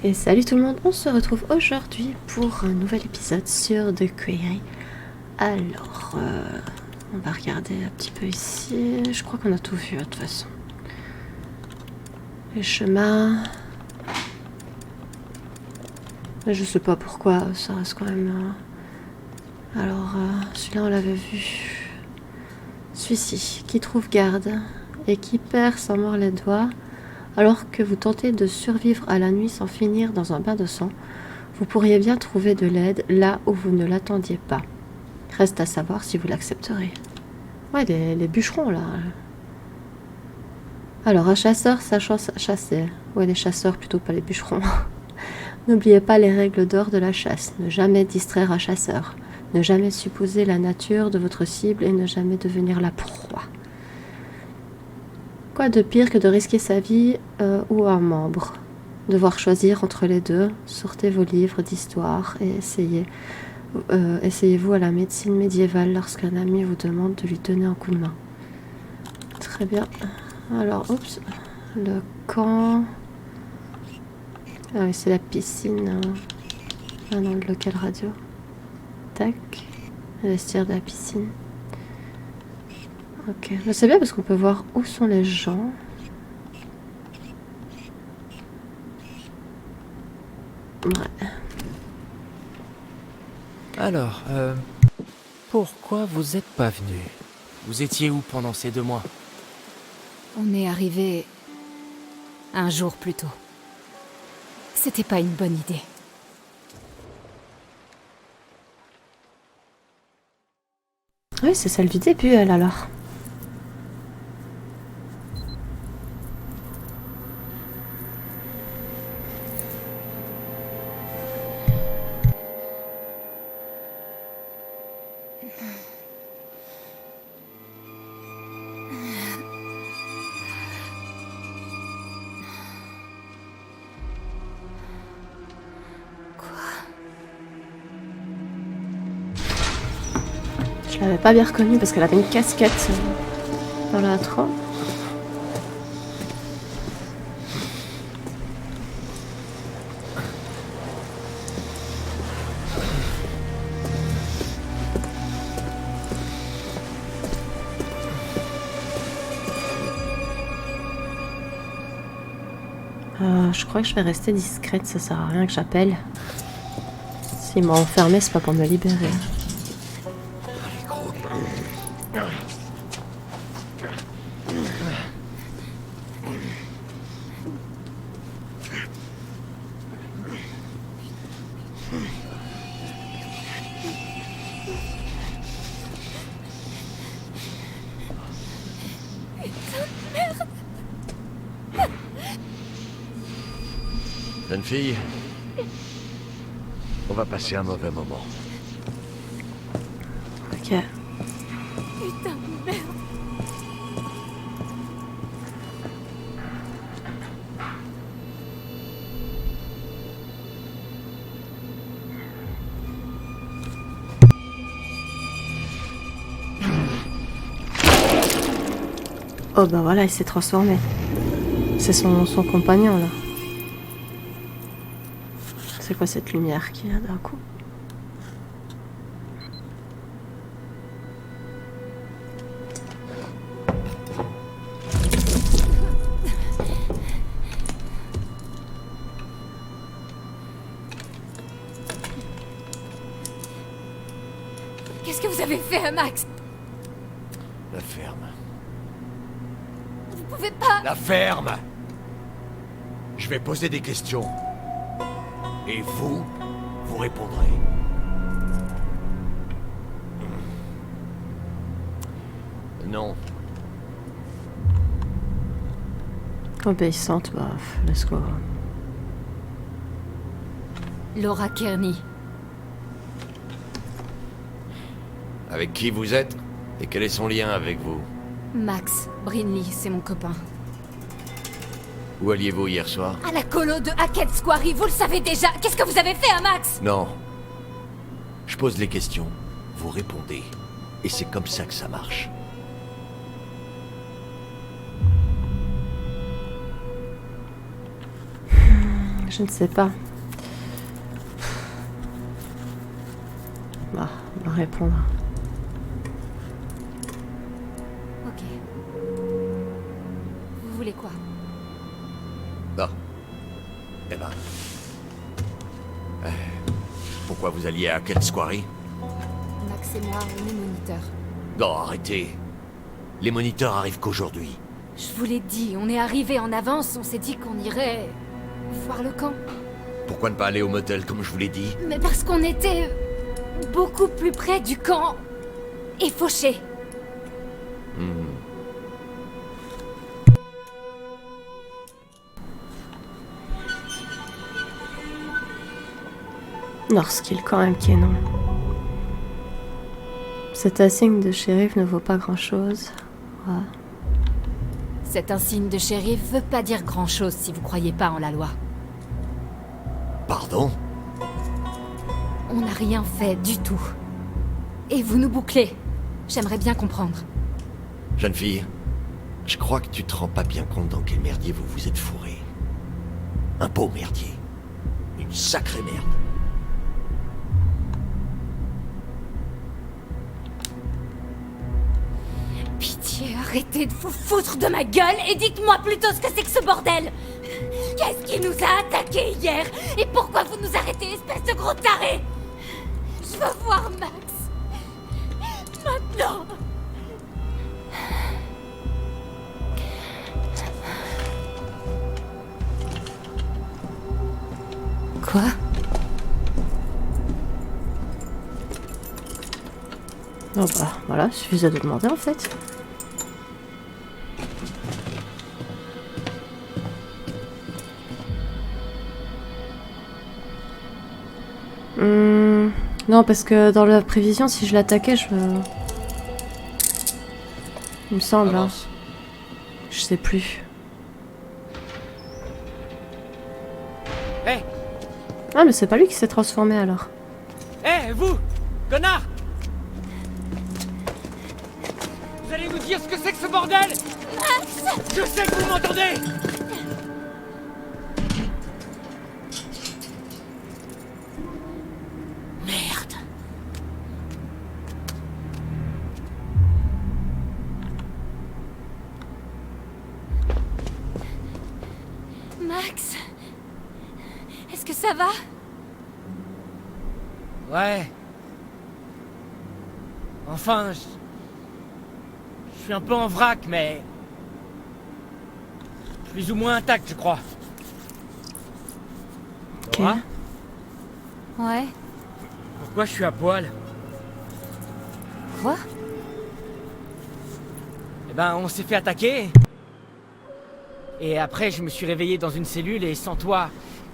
Et salut tout le monde, on se retrouve aujourd'hui pour un nouvel épisode sur The Quarry. Alors, on va regarder un petit peu ici. Je crois qu'on a tout vu de toute façon. Les chemins. Je sais pas pourquoi, ça reste quand même... Alors, celui-là on l'avait vu. Celui-ci, qui trouve garde et qui perd sans mord les doigts. Alors que vous tentez de survivre à la nuit sans finir dans un bain de sang, vous pourriez bien trouver de l'aide là où vous ne l'attendiez pas. Reste à savoir si vous l'accepterez. Ouais, les bûcherons là. Alors, un chasseur sachant chasser. Ouais, les chasseurs plutôt, pas les bûcherons. N'oubliez pas les règles d'or de la chasse. Ne jamais distraire un chasseur. Ne jamais supposer la nature de votre cible et ne jamais devenir la proie. Quoi de pire que de risquer sa vie ou un membre? Devoir choisir entre les deux. Sortez vos livres d'histoire et essayez-vous à la médecine médiévale lorsqu'un ami vous demande de lui donner un coup de main. Très bien. Alors, oups. Le camp... Ah oui, c'est la piscine. Ah non, le local radio. Tac. Le vestiaire de la piscine. Ok, c'est bien parce qu'on peut voir où sont les gens. Ouais. Alors, pourquoi vous êtes pas venu? Vous étiez où pendant ces 2 mois? On est arrivé un jour plus tôt. C'était pas une bonne idée. Oui, c'est celle du début, elle, alors. Je l'avais pas bien reconnue parce qu'elle avait une casquette dans l'intro. Je crois que je vais rester discrète, ça sert à rien que j'appelle. S'il m'a enfermée, c'est pas pour me libérer. Jeune fille, on va passer un mauvais moment. Ok. Putain de merde. Oh bah voilà, il s'est transformé. C'est son compagnon là. C'est quoi cette lumière qui vient d'un coup? Qu'est-ce que vous avez fait à Max? La ferme. Vous pouvez pas... La ferme! Je vais poser des questions. Et vous répondrez. Non. Obéissante, bah, let's go. Laura Kearney. Avec qui vous êtes? Et quel est son lien avec vous? Max Brinley, c'est mon copain. Où alliez-vous hier soir? À la colo de Hackett's Quarry, vous le savez déjà. Qu'est-ce que vous avez fait à Max? Non. Je pose les questions, vous répondez. Et c'est comme ça que ça marche. Je ne sais pas. Bah, on va répondre. Ok. Vous voulez quoi? Non. Eh ben... pourquoi vous alliez à Kelt's Quarry? Max et moi, on est moniteurs. Non, arrêtez. Les moniteurs arrivent qu'aujourd'hui. Je vous l'ai dit, on est arrivé en avance, on s'est dit qu'on irait... voir le camp. Pourquoi ne pas aller au motel comme je vous l'ai dit? Mais parce qu'on était... beaucoup plus près du camp... et fauché. Norskill, quand même, qui est non. Cet insigne de shérif ne vaut pas grand-chose. Ouais. Cet insigne de shérif veut pas dire grand-chose si vous croyez pas en la loi. Pardon? On n'a rien fait du tout. Et vous nous bouclez. J'aimerais bien comprendre. Jeune fille, je crois que tu te rends pas bien compte dans quel merdier vous vous êtes fourré. Un beau merdier. Une sacrée merde. Pitié, arrêtez de vous foutre de ma gueule et dites-moi plutôt ce que c'est que ce bordel. Qu'est-ce qui nous a attaqués hier? Et pourquoi vous nous arrêtez, espèce de gros taré? Je veux voir Max. Maintenant. Quoi? Oh bah, voilà, suffisait de demander en fait. Non, parce que dans la prévision, si je l'attaquais, il me semble, hein. Avance. Je sais plus. Hé Ah, mais c'est pas lui qui s'est transformé alors. Hé, vous connard! Vous allez nous dire ce que c'est que ce bordel? Je sais que vous m'entendez! Merde! Max? Est-ce que ça va? Ouais. Enfin, je suis un peu en vrac, mais... plus ou moins intact, je crois. Ok. Laura, Ouais. pourquoi je suis à poil? Quoi? Eh ben, on s'est fait attaquer. Et après, je me suis réveillé dans une cellule et sans toi.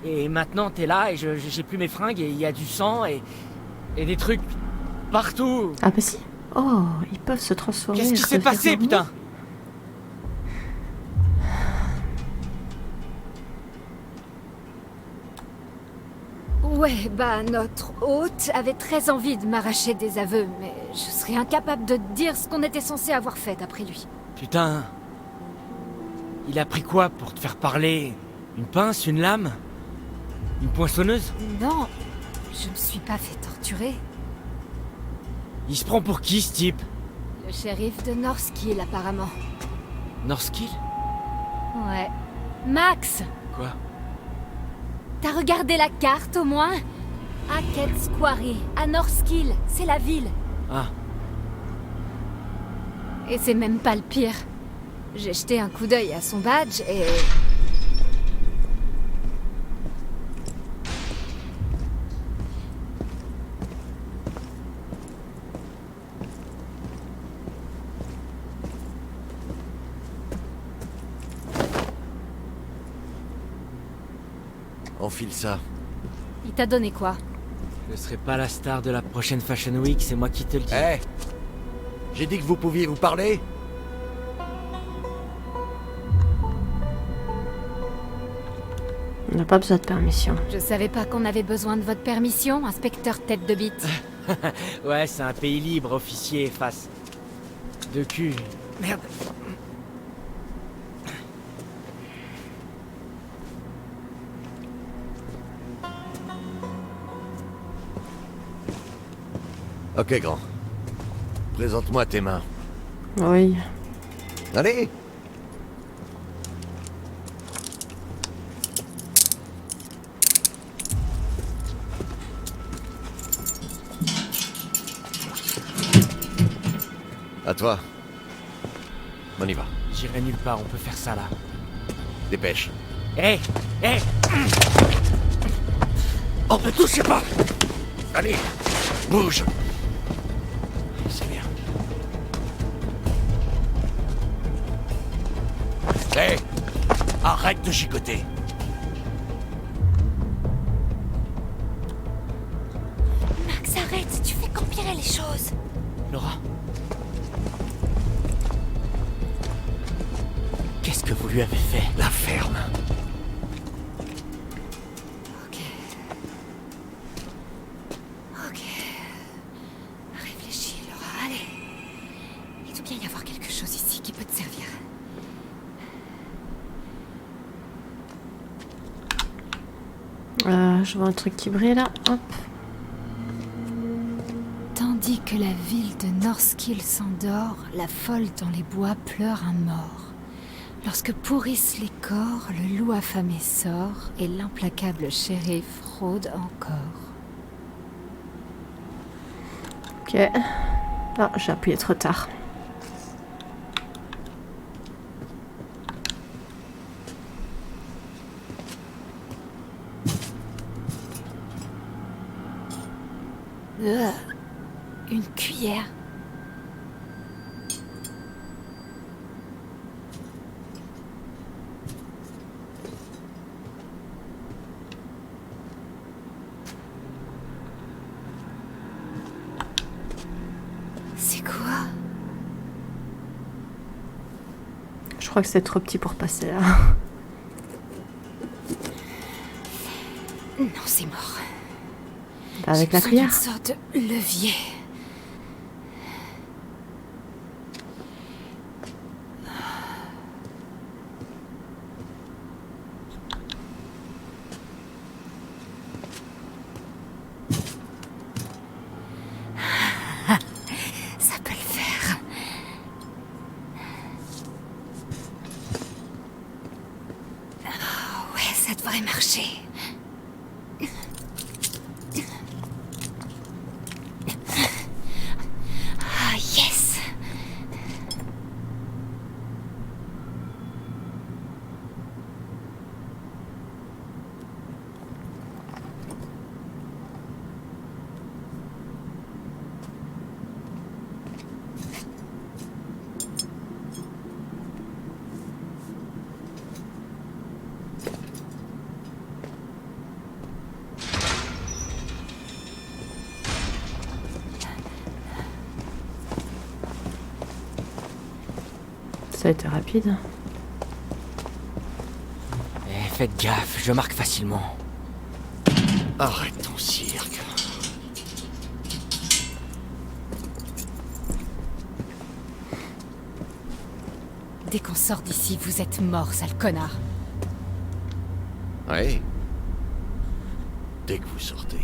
Et maintenant, t'es là et j'ai plus mes fringues et il y a du sang et des trucs partout. Ah bah si. Oh, ils peuvent se transformer. Qu'est-ce qui et s'est redevenir passé, normaux. putain? Ouais, bah notre hôte avait très envie de m'arracher des aveux, mais je serais incapable de te dire ce qu'on était censé avoir fait après lui. Putain. Il a pris quoi pour te faire parler? Une pince, une lame? Une poinçonneuse? Non, je me suis pas fait torturer. Il se prend pour qui, ce type? Le shérif de Norskill, apparemment. Norskill? Ouais. Max, Quoi? t'as regardé la carte au moins? À Kelt's Quarry, à Norskill, c'est la ville. Ah, Et c'est même pas le pire. J'ai jeté un coup d'œil à son badge et... Enfile ça. Il t'a donné quoi? je serai pas la star de la prochaine Fashion Week, c'est moi qui te le dis. Hé! J'ai dit que vous pouviez vous parler? On n'a pas besoin de permission. Je savais pas qu'on avait besoin de votre permission, inspecteur tête de bite. Ouais, c'est un pays libre, officier, face. De cul. Merde. Ok, grand. Présente-moi tes mains. Oui. Allez! À toi. On y va. J'irai nulle part, on peut faire ça là. Dépêche. Hé! Hé! Oh, ne touchez pas! Allez! Bouge! C'est bien. Hé! Arrête de chicoter! Max, arrête, tu fais qu'empirer les choses. Laura? Qu'est-ce que vous lui avez fait? La ferme. Ok. Ok. Réfléchis, Laura, allez. Il doit bien y avoir quelque chose ici qui peut te servir. Je vois un truc qui brille là. Hop. Tandis que la ville de Northkill s'endort, la folle dans les bois pleure un mort. Lorsque pourrissent les corps, le loup affamé sort et l'implacable shérif rôde encore. Ok. Ah, j'ai appuyé trop tard. Une cuillère. C'est quoi? Je crois que c'est trop petit pour passer là. Non, c'est mort. Avec la J'ai besoin cuillère. d'une sorte de levier. Ça peut le faire. Oh, ouais, ça devrait marcher. Ah, yes! Ça a été rapide. Eh, faites gaffe, je marque facilement. Arrête ton cirque. Dès qu'on sort d'ici, vous êtes mort, sale connard. Ouais. Dès que vous sortez.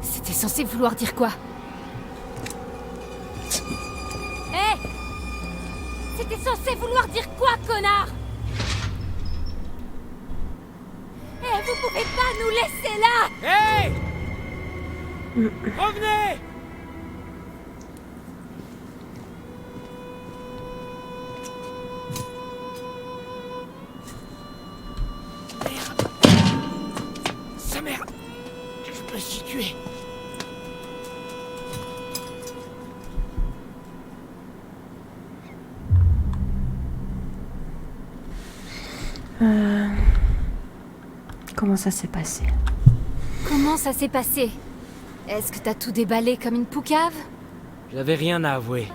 C'était censé vouloir dire quoi? Hé! C'était censé vouloir dire quoi, connard? Hé, vous pouvez pas nous laisser là! Hé! Revenez! Merde! Sa mère! Je me suis tué! Comment ça s'est passé? Comment ça s'est passé? Est-ce que t'as tout déballé comme une poucave? J'avais rien à avouer.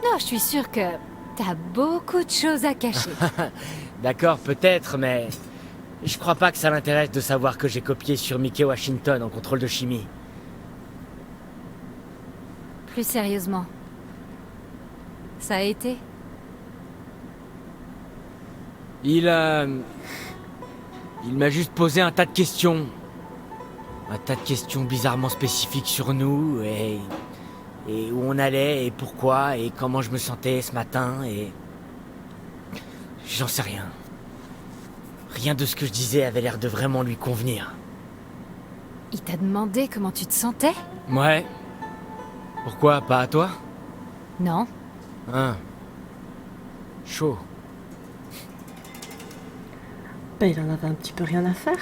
Non, je suis sûre que t'as beaucoup de choses à cacher. D'accord, peut-être, mais... Je crois pas que ça l'intéresse de savoir que j'ai copié sur Mickey Washington en contrôle de chimie. Plus sérieusement. Ça a été? Il m'a juste posé un tas de questions. Un tas de questions bizarrement spécifiques sur nous, et où on allait, et pourquoi, et comment je me sentais ce matin, et... J'en sais rien. Rien de ce que je disais avait l'air de vraiment lui convenir. Il t'a demandé comment tu te sentais? Ouais. Pourquoi, pas à toi? Non. Hein. Chaud. Ben, il en avait un petit peu rien à faire.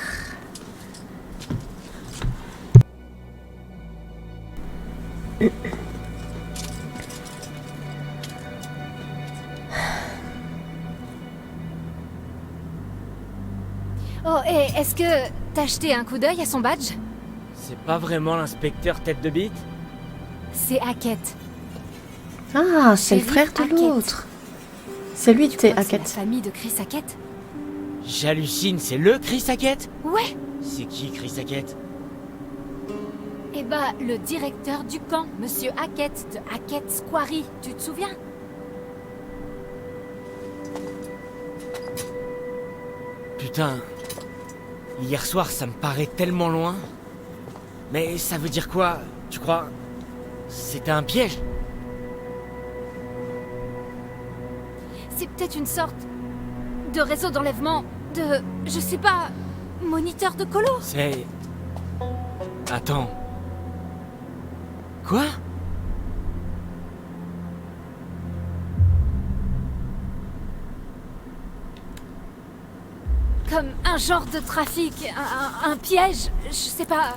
Oh, et est-ce que t'as jeté un coup d'œil à son badge? C'est pas vraiment l'inspecteur tête de bite? C'est Hackett. Ah, c'est le Sheriff frère de Hackett. l'autre. C'est lui, Tu t'es crois que c'est la Hackett. famille de Chris Hackett? J'hallucine, c'est le Chris Hackett? Ouais. C'est qui Chris Hackett? Eh bah, le directeur du camp, Monsieur Hackett de Hackett's Quarry, tu te souviens? Putain. Hier soir, ça me paraît tellement loin. Mais ça veut dire quoi, tu crois? C'était un piège? C'est peut-être une sorte de réseau d'enlèvement, de... je sais pas... moniteur de colo. C'est... Attends. Quoi? Comme un genre de trafic, un piège, je sais pas...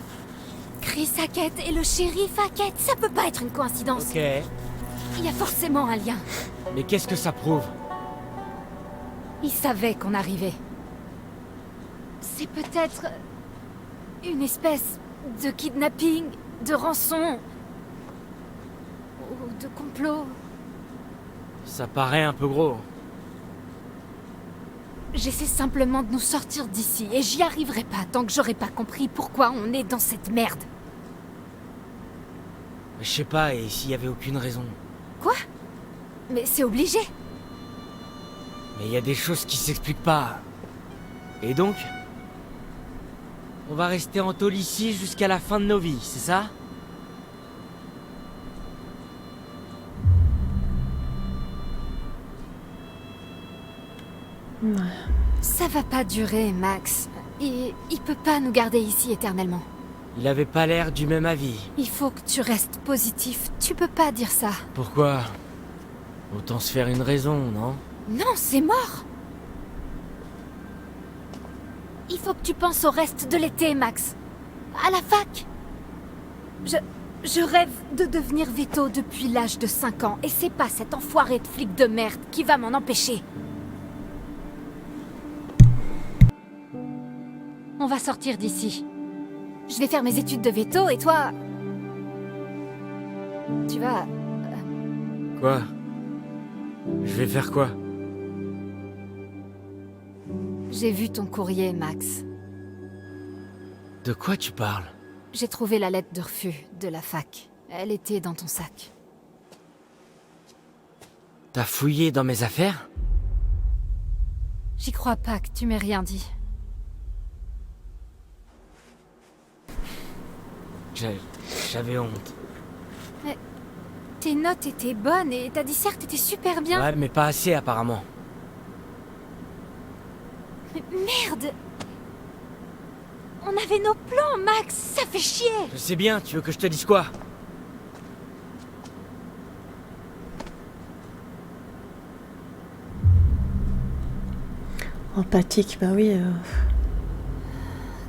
Chris Hackett et le shérif Hackett, ça peut pas être une coïncidence. Ok. Il y a forcément un lien. Mais qu'est-ce que ça prouve? Il savait qu'on arrivait. C'est peut-être... une espèce de kidnapping, de rançon... ou de complot. Ça paraît un peu gros. J'essaie simplement de nous sortir d'ici, et j'y arriverai pas tant que j'aurai pas compris pourquoi on est dans cette merde. Je sais pas, et s'il y avait aucune raison. Quoi? Mais c'est obligé. Mais il y a des choses qui s'expliquent pas. Et donc? On va rester en tôle ici jusqu'à la fin de nos vies, c'est ça? Ouais. Ça va pas durer, Max. Il peut pas nous garder ici éternellement. Il avait pas l'air du même avis. Il faut que tu restes positif. Tu peux pas dire ça. Pourquoi? Autant se faire une raison, non? Non, c'est mort. Il faut que tu penses au reste de l'été, Max. À la fac. Je rêve de devenir veto depuis l'âge de 5 ans, et c'est pas cet enfoiré de flic de merde qui va m'en empêcher. On va sortir d'ici. Je vais faire mes études de veto, et toi... Tu vas... Quoi? Je vais faire quoi? J'ai vu ton courrier, Max. De quoi tu parles? J'ai trouvé la lettre de refus de la fac. Elle était dans ton sac. T'as fouillé dans mes affaires? J'y crois pas que tu m'aies rien dit. J'avais honte. Tes notes étaient bonnes et ta disserte était super bien. Ouais, mais pas assez apparemment. Mais merde! On avait nos plans, Max! Ça fait chier! Je sais bien, tu veux que je te dise quoi? Empathique, bah oui.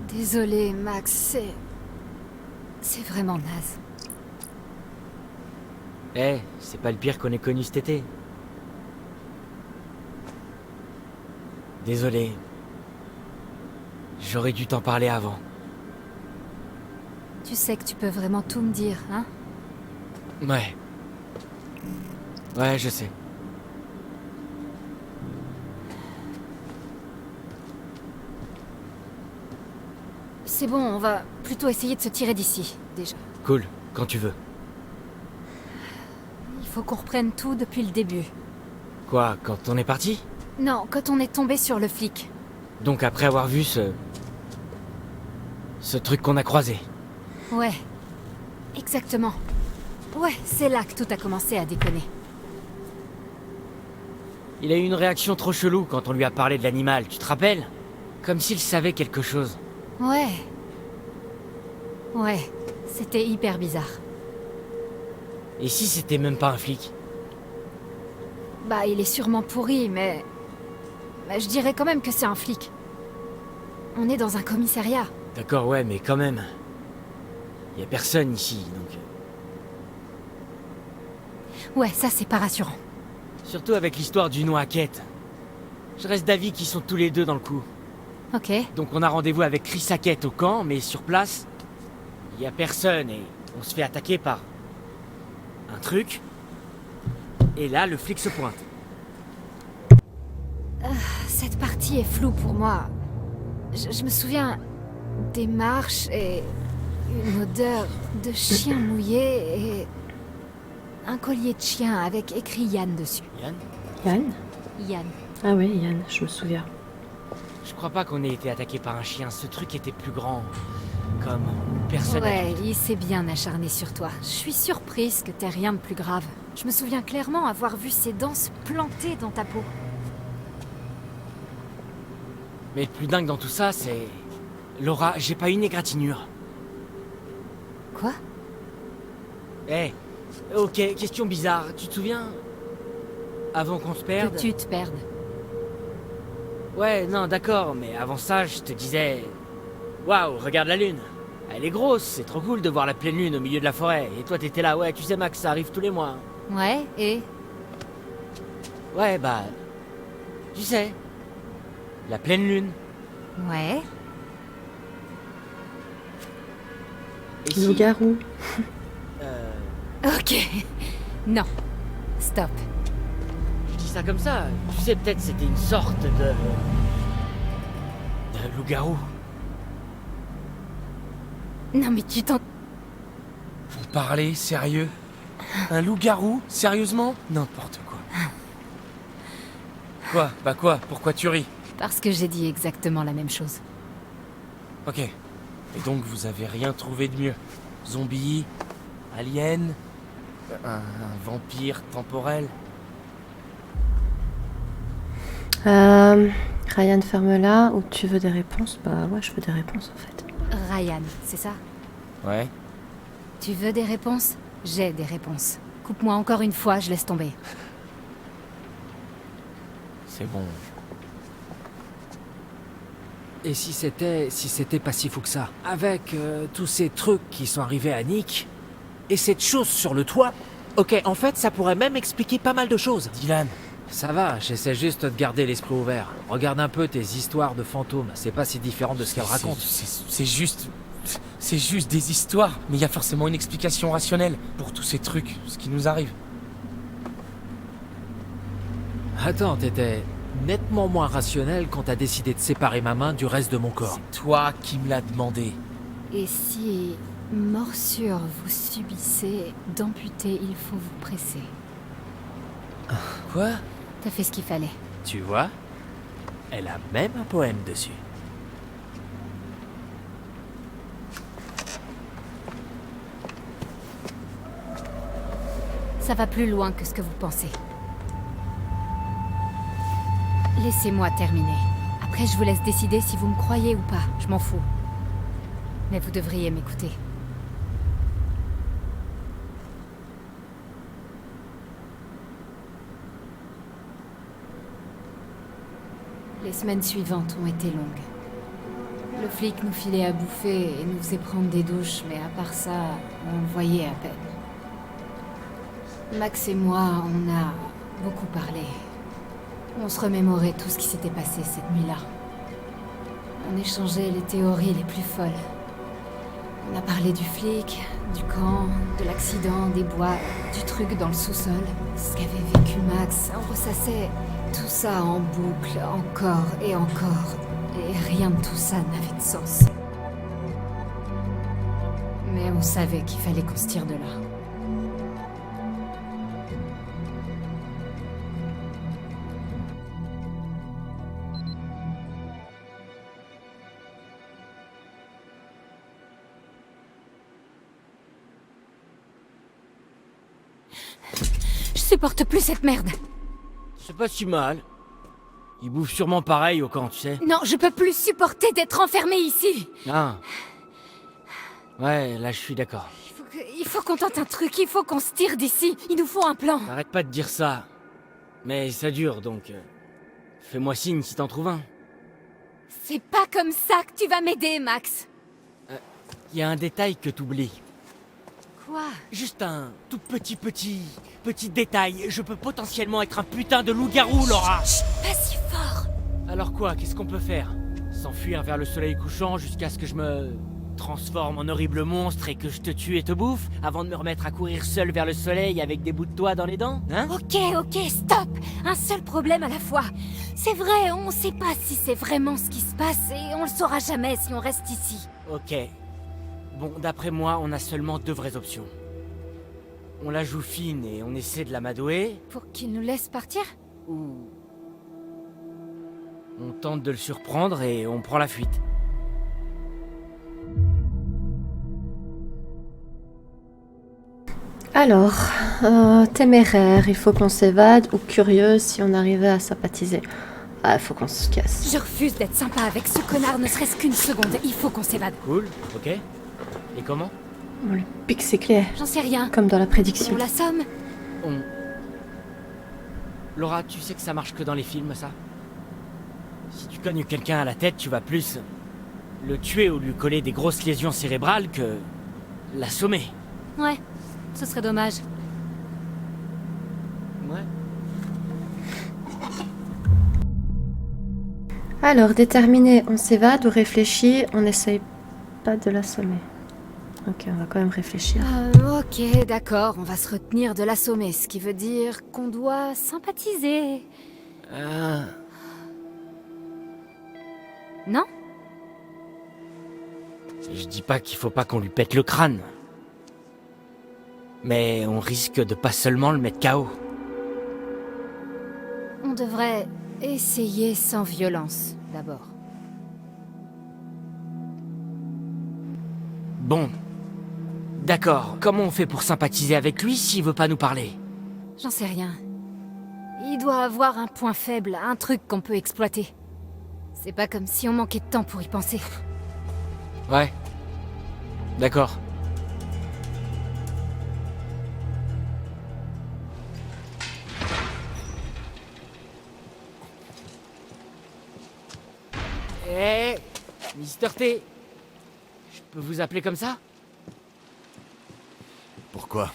Désolé, Max, c'est vraiment naze. Eh, c'est pas le pire qu'on ait connu cet été. Désolé. J'aurais dû t'en parler avant. Tu sais que tu peux vraiment tout me dire, hein? Ouais. Ouais, je sais. C'est bon, on va plutôt essayer de se tirer d'ici, déjà. Cool, quand tu veux. Il faut qu'on reprenne tout depuis le début. Quoi, quand on est parti? Non, quand on est tombé sur le flic. Donc après avoir vu ce truc qu'on a croisé. Ouais. Exactement. Ouais, c'est là que tout a commencé à déconner. Il a eu une réaction trop chelou quand on lui a parlé de l'animal, tu te rappelles? Comme s'il savait quelque chose. Ouais. Ouais, c'était hyper bizarre. Et si c'était même pas un flic? Bah, il est sûrement pourri, mais je dirais quand même que c'est un flic. On est dans un commissariat. D'accord, ouais, mais quand même. Y a personne ici, donc... Ouais, ça c'est pas rassurant. Surtout avec l'histoire du nom Hackett. Je reste d'avis qu'ils sont tous les deux dans le coup. Ok. Donc on a rendez-vous avec Chris Hackett au camp, mais sur place, y a personne et on se fait attaquer par... un truc. Et là, le flic se pointe. Cette partie est floue pour moi. Je me souviens des marches et une odeur de chien mouillé et un collier de chien avec écrit Yann dessus. Yann? Yann? Yann. Ah oui, Yann, je me souviens. Je crois pas qu'on ait été attaqué par un chien, ce truc était plus grand. Comme une personne Ouais, adulte. il s'est bien acharné sur toi. Je suis surprise que t'aies rien de plus grave. Je me souviens clairement avoir vu ses dents se planter dans ta peau. Mais le plus dingue dans tout ça, c'est... Laura, j'ai pas une égratignure. Quoi? Eh, ok, question bizarre, tu te souviens? Avant qu'on se perde? Que tu te perdes. Ouais, non, d'accord, mais avant ça, je te disais... Waouh, regarde la lune. Elle est grosse, c'est trop cool de voir la pleine lune au milieu de la forêt. Et toi, t'étais là, ouais, tu sais, Max, ça arrive tous les mois. Ouais, et? Ouais, bah... Tu sais... La pleine lune. Ouais. Et si... Loup-garou. Ok. Non. Stop. Je dis ça comme ça, tu sais, peut-être c'était une sorte de loup-garou. Non mais tu t'en... Vous parlez sérieux? Un loup-garou? Sérieusement? N'importe quoi. Quoi? Bah quoi? Pourquoi tu ris? Parce que j'ai dit exactement la même chose. Ok. Et donc vous avez rien trouvé de mieux? Zombie? Alien? Un vampire temporel? Ryan, ferme-la, ou tu veux des réponses? Bah ouais, je veux des réponses en fait. Ryan, c'est ça? Ouais. Tu veux des réponses? J'ai des réponses. Coupe-moi encore une fois, je laisse tomber. C'est bon. Et si c'était pas si fou que ça? Avec tous ces trucs qui sont arrivés à Nick, et cette chose sur le toit, ok, en fait, ça pourrait même expliquer pas mal de choses. Dylan. Ça va, j'essaie juste de garder l'esprit ouvert. Regarde un peu tes histoires de fantômes, c'est pas si différent de ce qu'elles racontent. C'est juste... C'est juste des histoires. Mais il y a forcément une explication rationnelle pour tous ces trucs, ce qui nous arrive. Attends, t'étais nettement moins rationnel quand t'as décidé de séparer ma main du reste de mon corps. C'est toi qui me l'as demandé. Et si morsure vous subissez d'amputer, il faut vous presser. Quoi? T'as fait ce qu'il fallait. Tu vois? Elle a même un poème dessus. Ça va plus loin que ce que vous pensez. Laissez-moi terminer. Après, je vous laisse décider si vous me croyez ou pas. Je m'en fous. Mais vous devriez m'écouter. Les semaines suivantes ont été longues. Le flic nous filait à bouffer et nous faisait prendre des douches, mais à part ça, on le voyait à peine. Max et moi, on a beaucoup parlé. On se remémorait tout ce qui s'était passé cette nuit-là. On échangeait les théories les plus folles. On a parlé du flic, du camp, de l'accident, des bois, du truc dans le sous-sol, ce qu'avait vécu Max. On ressassait tout ça en boucle, encore et encore. Et rien de tout ça n'avait de sens. Mais on savait qu'il fallait qu'on se tire de là. supporte plus cette merde. C'est pas si mal. Ils bouffent sûrement pareil au camp, tu sais. Non, je peux plus supporter d'être enfermée ici. Ah. Ouais, là je suis d'accord. Il faut qu'on tente un truc, il faut qu'on se tire d'ici. Il nous faut un plan. Arrête pas de dire ça. Mais ça dure, donc... fais-moi signe si t'en trouves un. C'est pas comme ça que tu vas m'aider, Max. Y a un détail que t'oublies. Quoi? Juste un tout petit détail. Je peux potentiellement être un putain de loup-garou, Laura. Chut, pas si fort. Alors quoi, qu'est-ce qu'on peut faire? S'enfuir vers le soleil couchant jusqu'à ce que je me transforme en horrible monstre et que je te tue et te bouffe avant de me remettre à courir seul vers le soleil avec des bouts de toit dans les dents? Hein? Ok, stop. Un seul problème à la fois. C'est vrai, on sait pas si c'est vraiment ce qui se passe et on le saura jamais si on reste ici. Ok. Bon, d'après moi, on a seulement deux vraies options. On la joue fine et on essaie de l'amadouer, Pour qu'il nous laisse partir? ou... on tente de le surprendre et on prend la fuite. Alors, téméraire, il faut qu'on s'évade, ou curieuse si on arrivait à sympathiser. Ah, il faut qu'on se casse. Je refuse d'être sympa avec ce connard, ne serait-ce qu'une seconde. Il faut qu'on s'évade. Cool, ok. Et comment? On le pique, c'est clair, J'en sais rien. comme dans la On prédiction. l'assomme? On... Laura, tu sais que ça marche que dans les films, ça? Si tu cognes quelqu'un à la tête, tu vas plus... le tuer ou lui coller des grosses lésions cérébrales que... l'assommer. Ouais, ce serait dommage. Ouais. Alors, déterminé, on s'évade ou réfléchit, on essaye pas de l'assommer. Ok, on va quand même réfléchir. Ok, d'accord, on va se retenir de l'assommer, ce qui veut dire qu'on doit sympathiser. Non? Je dis pas qu'il faut pas qu'on lui pète le crâne. Mais on risque de pas seulement le mettre KO. On devrait essayer sans violence, d'abord. Bon. D'accord, comment on fait pour sympathiser avec lui s'il veut pas nous parler? J'en sais rien. Il doit avoir un point faible, un truc qu'on peut exploiter. C'est pas comme si on manquait de temps pour y penser. Ouais. D'accord. Hé, Mister T. Je peux vous appeler comme ça? Pourquoi?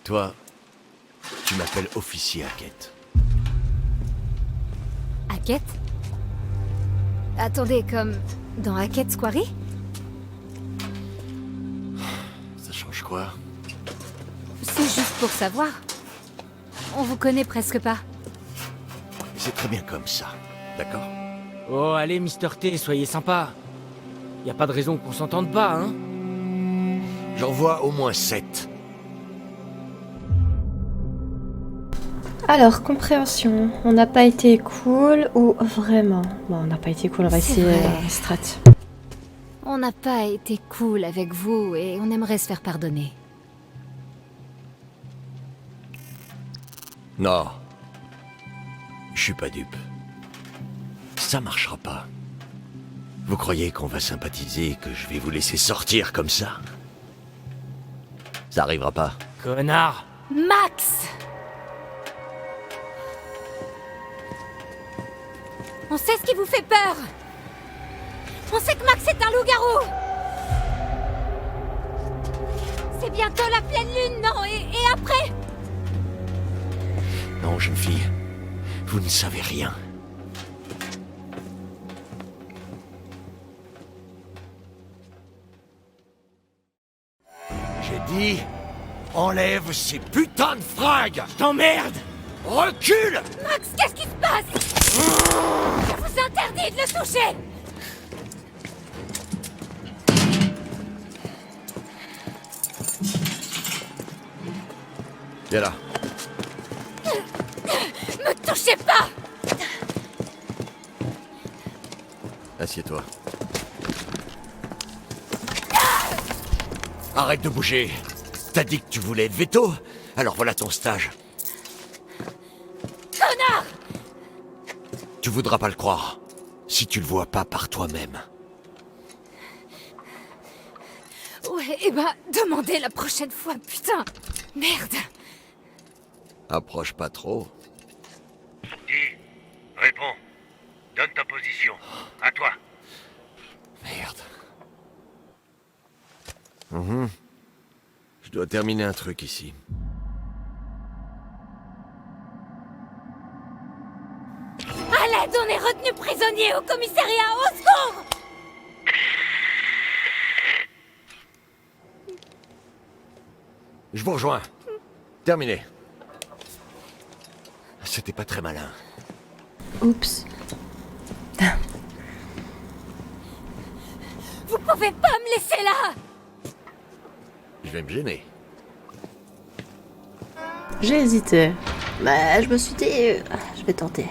Toi, tu m'appelles officier Hackett. Hackett? Attendez, comme dans Hackett's Quarry? Ça change quoi? C'est juste pour savoir. On vous connaît presque pas. C'est très bien comme ça, d'accord? Oh, allez, Mister T, soyez sympa. Y a pas de raison qu'on s'entende pas, hein? J'en vois au moins 7. Alors, compréhension, on n'a pas été cool ou vraiment? Bon, on n'a pas été cool, on va C'est essayer vrai. strat. On n'a pas été cool avec vous et on aimerait se faire pardonner. Non. Je suis pas dupe. Ça marchera pas. Vous croyez qu'on va sympathiser et que je vais vous laisser sortir comme ça? Ça arrivera pas. Connard! Max! On sait ce qui vous fait peur! On sait que Max est un loup-garou! C'est bientôt la pleine lune, non? Et après? Non, jeune fille. Vous ne savez rien. J'ai dit... Enlève ces putains de fringues! T'emmerde! Recule! Max, qu'est-ce qui se passe? Je vous interdis de le toucher! Viens là. Me touchez pas! Assieds-toi. Arrête de bouger. T'as dit que tu voulais être veto? Alors voilà ton stage. Connard! Tu voudras pas le croire, si tu le vois pas par toi-même. Ouais, eh ben, demandez la prochaine fois, putain! Merde! Approche pas trop. Dis, réponds. Donne ta position. À toi. Merde. Je dois terminer un truc ici. À l'aide, on est retenu prisonnier au commissariat, au secours! Je vous rejoins. Terminé. C'était pas très malin. Oups. Vous pouvez pas me laisser là! Je vais me gêner. J'ai hésité. Mais je me suis dit, je vais tenter.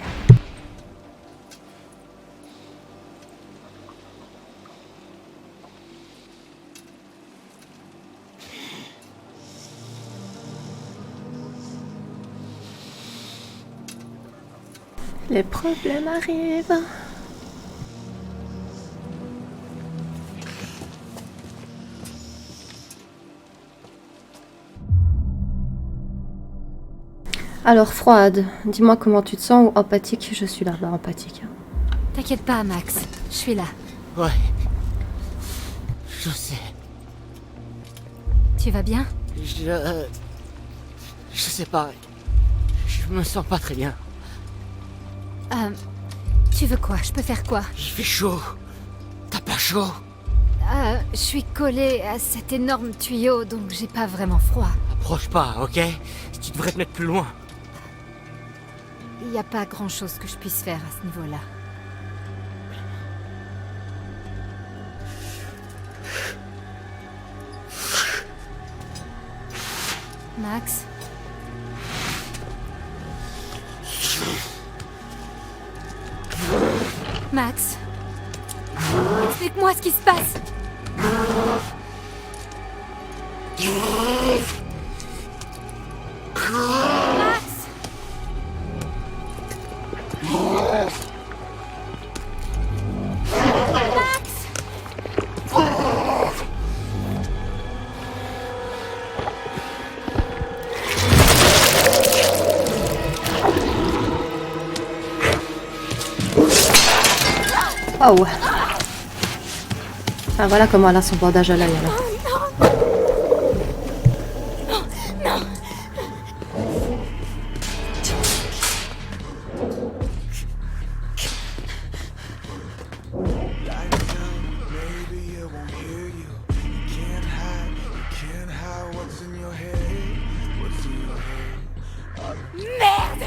Les problèmes arrivent. Alors, froide, dis-moi comment tu te sens ou empathique, je suis là. Bah, empathique. T'inquiète pas, Max, je suis là. Ouais. Je sais. Tu vas bien? Je sais pas. Je me sens pas très bien. Tu veux quoi? Je peux faire quoi? Il fait chaud. T'as pas chaud? Je suis collée à cet énorme tuyau, donc j'ai pas vraiment froid. Approche pas, ok? Tu devrais te mettre plus loin. Il y a pas grand-chose que je puisse faire à ce niveau-là. Max? Max? Explique-moi ce qui se passe! Max! Max! Oh. Ah, voilà comment elle a son bandage à l'œil alors. Merde!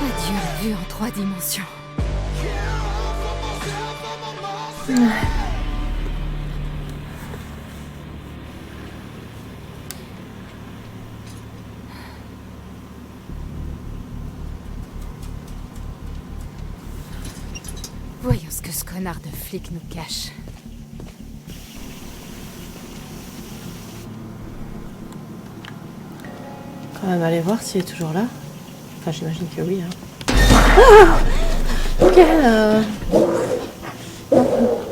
Adieu la vue en 3 dimensions. Voyons ce que ce connard de flic nous cache. Quand même aller voir s'il est toujours là. Enfin, j'imagine que oui. Hein. Ah, ok. Non,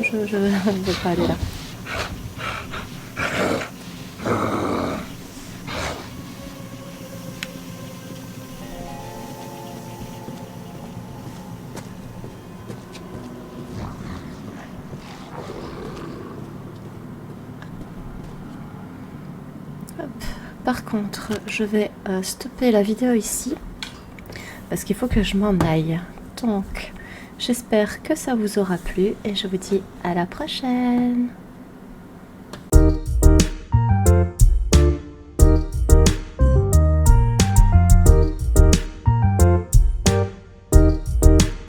je ne veux pas aller là. Par contre, je vais stopper la vidéo ici parce qu'il faut que je m'en aille. Donc, j'espère que ça vous aura plu et je vous dis à la prochaine.